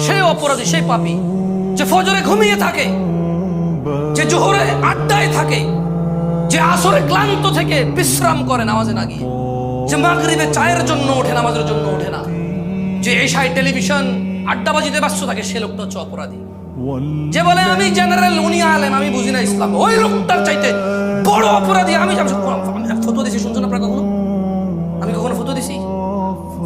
সেই অপরাধী, সেই পাপী যে ফজরে ঘুমিয়ে থাকে, যে জোহরে আড্ডায় থাকে, যে আসরে ক্লান্ত থেকে বিশ্রাম করে নামাজে না গিয়ে, যে মাগরিবে চায়ের জন্য ওঠে, নামাজের জন্য ওঠে না, যে এশায় টেলিভিশন আড্ডাবাজিতে ব্যস্ত থাকে, সে লোকটা হচ্ছে অপরাধী। যে বলে আমি জেনারেল, উনি আলেম, আমি বুঝি না ইসলাম, ওই লোকটার চাইতে বড় অপরাধী আমি। ফতোয়া দিছি, শুনছেন আপনারা কখনো? আমি কখনো ফতোয়া দিছি?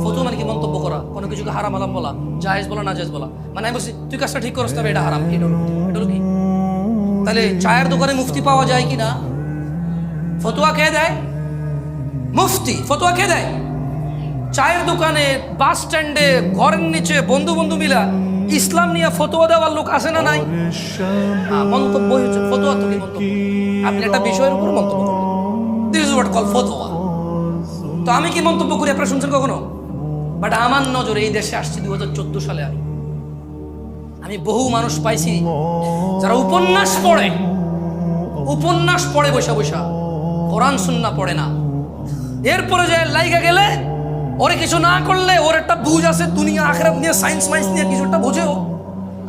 ফতোয়া মানে কি? মন্তব্য করা, কোনো কিছুকে হারাম হালাম বলা, জায়েজ বলা, না জায়েজ বলা। মানে আমি বলছি তুই কাজটা ঠিক করছ, তবে এটা হারাম, এটা হলো কি? তাহলে চায়ের দোকানে মুফতি পাওয়া যায় কি না? ফতোয়া কে দেয়? মুফতি। ফতোয়া কে দেয়? চায়ের দোকানে, বাস স্ট্যান্ডে, ঘরের নিচে বন্ধু বন্ধু মিলা ইসলাম নিয়ে ফতোয়া দেওয়ার লোক আছে না নাই? মন্তব্য হচ্ছে ফতোয়া। তো কি মন্তব্য? আপনি একটা বিষয়ের উপর মন্তব্য করবেন, দিস ইজ হোয়াট কল ফতোয়া। তো আমি কি মন্তব্য করি আপনারা শুনছেন কখনো? বাট আমার নজরে এই দেশে আসছি 2014 সালে। আমি বহু মানুষ পাইছি যারা উপন্যাস পড়ে বসা বসা, কোরআন সুন্নাহ পড়ে না। এরপরে যে লাইগা গেলে ওরে কিছু না করলে ওর একটা বুঝ আছে দুনিয়া আখিরাত নিয়ে, সায়েন্স মাইন্স নিয়ে কিছু একটা বোঝেও,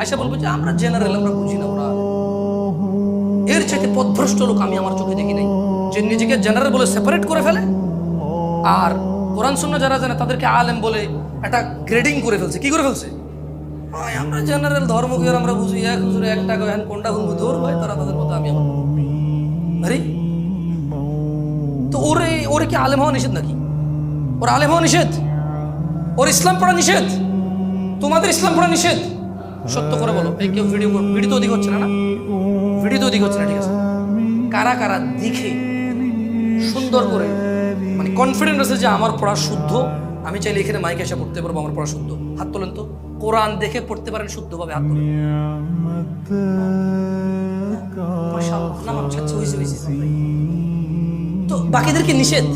আইসা বলবো যে আমরা জেনারেল, আমরা বুঝি না। ওরা এর চাইতে পথভ্রষ্ট লোক আমি আমার চোখে দেখি নাই, যে নিজেকে জেনারেল বলে সেপারেট করে ফেলে, আর কোরআন সুন্নাহ যারা জানে তাদেরকে আলেম বলে একটা গ্রেডিং করে ফেলছে। কি করে ফেলছে? আমরা জেনারেল, ধর্ম কি আমরা বুঝি, এক হুজুরে এক টাকা কোনটা ঘুরবো ধর ভাই, তারা তাদের মতো, আমি আমার। আরে তো ওরে কি আলেম হওয়া নিষেধ নাকি? ওর আলেম হওয়া নিষেধ? ওর ইসলাম পড়া নিষেধ? তোমাদের ইসলাম পড়া নিষেধ? সত্য করে বলো। এই কেউ ভিডিও তো অধিক হচ্ছে না? ভিডিও তো অধিক হচ্ছে না, ঠিক আছে? কারা কারা দেখে সুন্দর করে, মানে কনফিডেন্ট আছে যে আমার পড়া শুদ্ধ, আমি চাইলে এখানে মাইকে এসে পড়তে পারবো, আমার পড়া শুদ্ধ? হাত তোলেন তো। কোরআন দেখে পড়তে পারেন শুদ্ধভাবে, হাত তোলেন। তো বাকিদেরকে নিষেধ?